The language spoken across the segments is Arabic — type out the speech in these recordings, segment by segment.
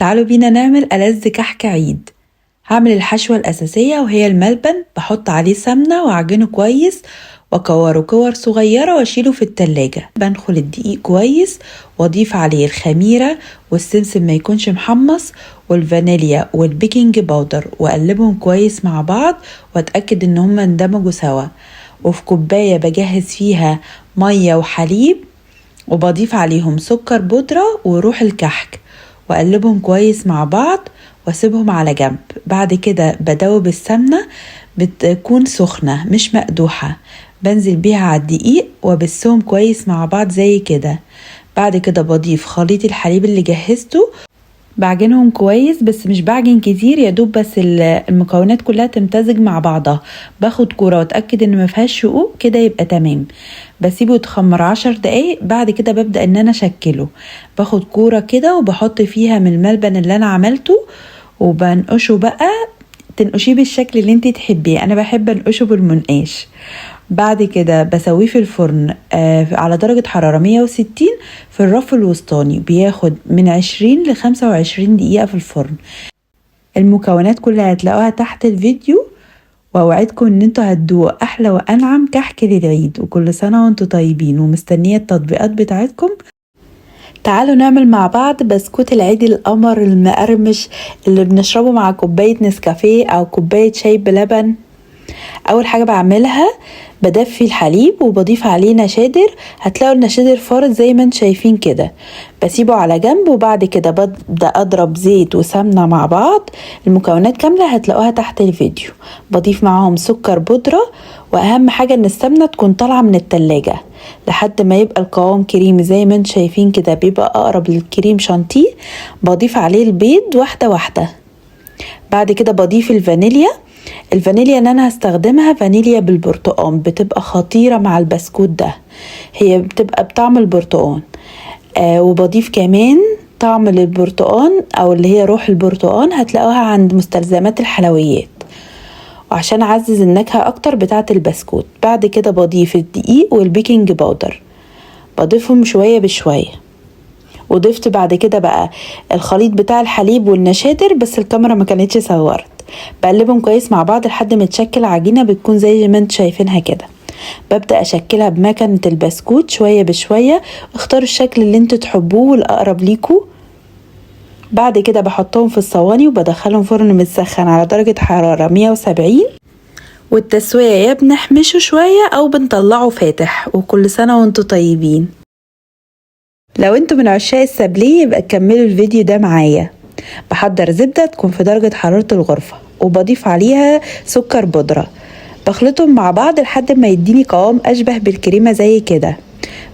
تعالوا بينا نعمل ألذ كحك عيد. هعمل الحشوة الأساسية وهي الملبن، بحط عليه سمنة وأعجنه كويس وأكوره كور صغيرة وأشيله في التلاجة. بنخل الدقيق كويس وأضيف عليه الخميرة والسمسم ما يكونش محمص والفانيليا والبيكنج باودر وأقلبهم كويس مع بعض وأتأكد إن هما اندمجوا سوا. وفي كوباية بجهز فيها مية وحليب وبضيف عليهم سكر بودرة وروح الكحك وأقلبهم كويس مع بعض واسيبهم على جنب. بعد كده بدوب السمنة، بتكون سخنة مش مقدوحة، بنزل بيها على الدقيق وبسهم كويس مع بعض زي كده. بعد كده بضيف خليط الحليب اللي جهزته، بعجنهم كويس بس مش بعجن كتير، يدوب بس المكونات كلها تمتزج مع بعضها. باخد كورة واتأكد ان مفيهاش شقوق كده يبقى تمام. بسيبه يتخمر 10 دقايق. بعد كده ببدأ ان انا اشكله. باخد كورة كده وبحط فيها من الملبن اللي انا عملته وبنقشه بقى. تنقشيه بالشكل اللي انتي تحبيه، انا بحب انقشه بالمنقاش. بعد كده بسويه في الفرن على درجة حرارة 160 في الرف الوسطاني، بياخد من 20 ل 25 دقيقة في الفرن. المكونات كلها هتلاقوها تحت الفيديو، واوعدكم ان انتوا هتدوقوا احلى وانعم كحك للعيد. وكل سنة وانتوا طيبين، ومستنية التطبيقات بتاعتكم. تعالوا نعمل مع بعض بسكوت العيد القمر المقرمش اللي بنشربه مع كوباية نسكافيه او كوباية شاي بلبن. اول حاجة بعملها بدفي الحليب وبضيف عليه نشادر. هتلاقوا النشادر فارط زي ما انتم شايفين كده. بسيبه على جنب، وبعد كده ببدأ اضرب زيت وسمنة مع بعض. المكونات كاملة هتلاقوها تحت الفيديو. بضيف معاهم سكر بودرة، واهم حاجة ان السمنة تكون طالعة من التلاجة لحد ما يبقى القوام كريمي زي ما انتم شايفين كده، بيبقى اقرب للكريم شانتيه. بضيف عليه البيض واحدة واحدة. بعد كده بضيف الفانيليا اللي انا هستخدمها فانيليا بالبرتقال، بتبقى خطيرة مع البسكوت ده، هي بتبقى بطعم البرتقال. وبضيف كمان طعم للبرتقال او اللي هي روح البرتقال، هتلاقوها عند مستلزمات الحلويات وعشان اعزز النكهة اكتر بتاعة البسكوت. بعد كده بضيف الدقيق والبيكنج باودر، بضيفهم شوية بشوية. وضفت بعد كده بقى الخليط بتاع الحليب والنشادر، بس الكاميرا ما كانتش صورت. بقلبهم كويس مع بعض لحد ما تشكل عجينة بتكون زي ما انتم شايفينها كده. ببدأ اشكلها بمكنة البسكوت شوية بشوية. اختاروا الشكل اللي انتوا تحبوه والاقرب ليكوا. بعد كده بحطهم في الصواني وبدخلهم فرن متسخن على درجة حرارة 170. والتسوية يا بنحمشه شوية او بنطلعه فاتح. وكل سنة وانتوا طيبين. لو انتوا من عشاق السابليه يبقى كملوا الفيديو ده معايا. بحضر زبدة تكون في درجة حرارة الغرفة وبضيف عليها سكر بودرة. بخلطهم مع بعض لحد ما يديني قوام أشبه بالكريمة زي كده.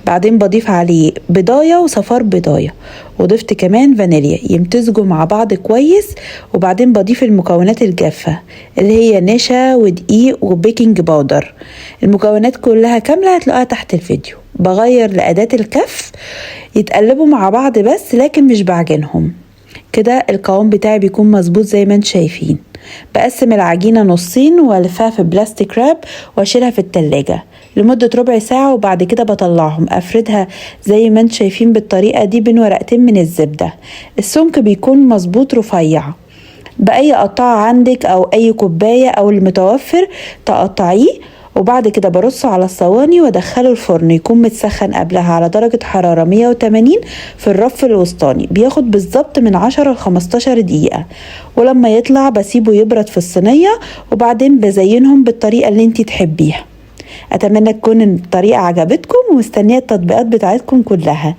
بعدين بضيف عليه بضاية وصفار بضاية، وضفت كمان فانيليا يمتزجوا مع بعض كويس. وبعدين بضيف المكونات الجافة اللي هي نشا ودقيق وبيكنج باودر. المكونات كلها كاملة هتلاقوها تحت الفيديو. بغير لأداة الكف يتقلبوا مع بعض بس لكن مش بعجنهم كده. القوام بتاعي بيكون مظبوط زي ما انتم شايفين. بقسم العجينة نصين والفها في بلاستيك راب واشيلها في التلاجة لمدة ربع ساعة. وبعد كده بطلعهم افردها زي ما انتم شايفين بالطريقة دي بين ورقتين من الزبدة. السمك بيكون مظبوط رفيع. بأي قطعة عندك او اي كوباية او المتوفر تقطعيه. وبعد كده برصه على الصواني وادخله الفرن يكون متسخن قبلها على درجة حرارة 180 في الرف الوسطاني. بياخد بالظبط من 10 ل 15 دقيقة. ولما يطلع بسيبه يبرد في الصينية وبعدين بزينهم بالطريقة اللي انتي تحبيها. اتمنى تكون الطريقة عجبتكم ومستنية التطبيقات بتاعتكم كلها.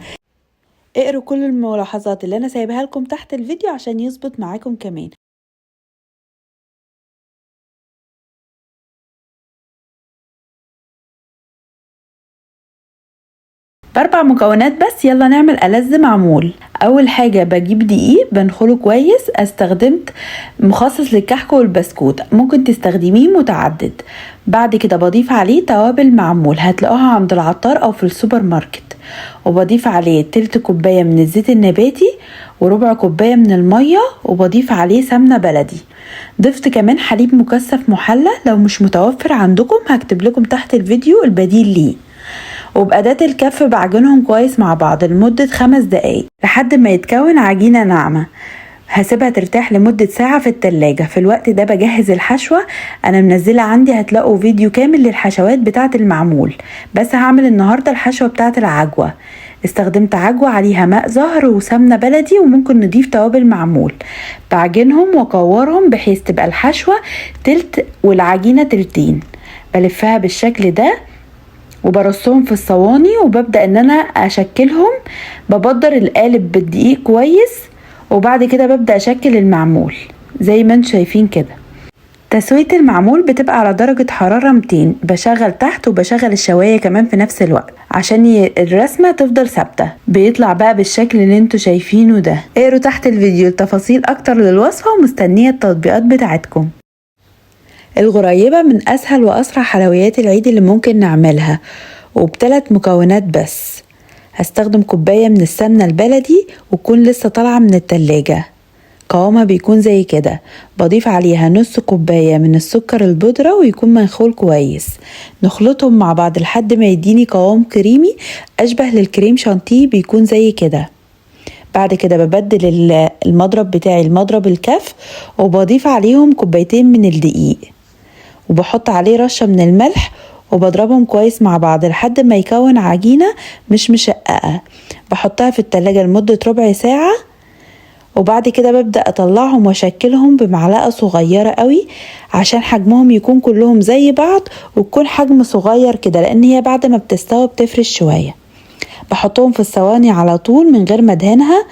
اقروا كل الملاحظات اللي انا سايبها لكم تحت الفيديو عشان يظبط معاكم كمان. ب4 مكونات بس. يلا نعمل ألذ معمول. اول حاجة بجيب دقيق بنخله كويس. استخدمت مخصص للكحك والبسكوت، ممكن تستخدميه متعدد. بعد كده بضيف عليه توابل معمول هتلاقوها عند العطار او في السوبر ماركت. وبضيف عليه تلت كوباية من الزيت النباتي وربع كوباية من المية. وبضيف عليه سمنة بلدي. ضفت كمان حليب مكثف محلى، لو مش متوفر عندكم هكتب لكم تحت الفيديو البديل ليه. وبأداة الكف بعجنهم كويس مع بعض لمدة 5 دقايق لحد ما يتكون عجينة ناعمة. هسيبها ترتاح لمدة ساعة في التلاجة. في الوقت ده بجهز الحشوة. انا منزلة عندي هتلاقوا فيديو كامل للحشوات بتاعة المعمول، بس هعمل النهاردة الحشوة بتاعة العجوة. استخدمت عجوة عليها ماء زهر وسمنة بلدي، وممكن نضيف توابل معمول. بعجنهم واكورهم بحيث تبقى الحشوة تلت والعجينة تلتين. بلفها بالشكل ده وبرصهم في الصواني، وببدأ ان انا اشكلهم. ببدر القالب بالدقيق كويس، وبعد كده ببدأ اشكل المعمول زي ما انتم شايفين كده. تسوية المعمول بتبقى على درجة حرارة 200. بشغل تحت وبشغل الشواية كمان في نفس الوقت عشان الرسمة تفضل ثابتة. بيطلع بقى بالشكل اللي انتوا شايفينه ده. اقروا تحت الفيديو التفاصيل اكتر للوصفة، ومستنية التطبيقات بتاعتكم. الغريبة من اسهل واسرع حلويات العيد اللي ممكن نعملها، وب3 مكونات بس. هستخدم كوباية من السمنة البلدي وتكون لسه طالعة من التلاجة، قوامها بيكون زي كده. بضيف عليها نص كوباية من السكر البودرة ويكون منخول كويس. نخلطهم مع بعض لحد ما يديني قوام كريمي أشبه للكريم شانتيه، بيكون زي كده. بعد كده ببدل المضرب بتاعي المضرب الكف، وبضيف عليهم كوبايتين من الدقيق، وبحط عليه رشة من الملح، وبضربهم كويس مع بعض لحد ما يكون عجينة مش مشققة. بحطها في التلاجة لمدة ربع ساعة، وبعد كده ببدأ اطلعهم واشكلهم بمعلقة صغيرة قوي عشان حجمهم يكون كلهم زي بعض، ويكون حجم صغير كده، لان هي بعد ما بتستوي بتفرش شوية. بحطهم في الصواني على طول من غير ما ادهنها،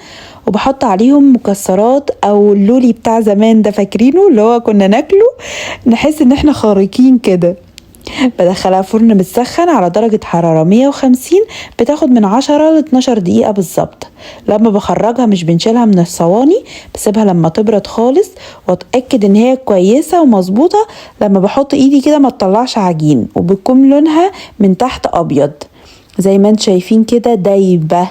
وبحط عليهم مكسرات او اللولي بتاع زمان ده، فاكرينه اللي هو كنا ناكله نحس ان احنا خارقين كده. بدخلها فرن متسخن على درجة حرارة 150. بتاخد من 10 ل 12 دقيقة بالظبط. لما بخرجها مش بنشيلها من الصواني، بسيبها لما تبرد خالص واتأكد ان هي كويسة ومظبوطة. لما بحط ايدي كده ما تطلعش عجين، وبتكون لونها من تحت ابيض زي ما انت شايفين كده دايبة.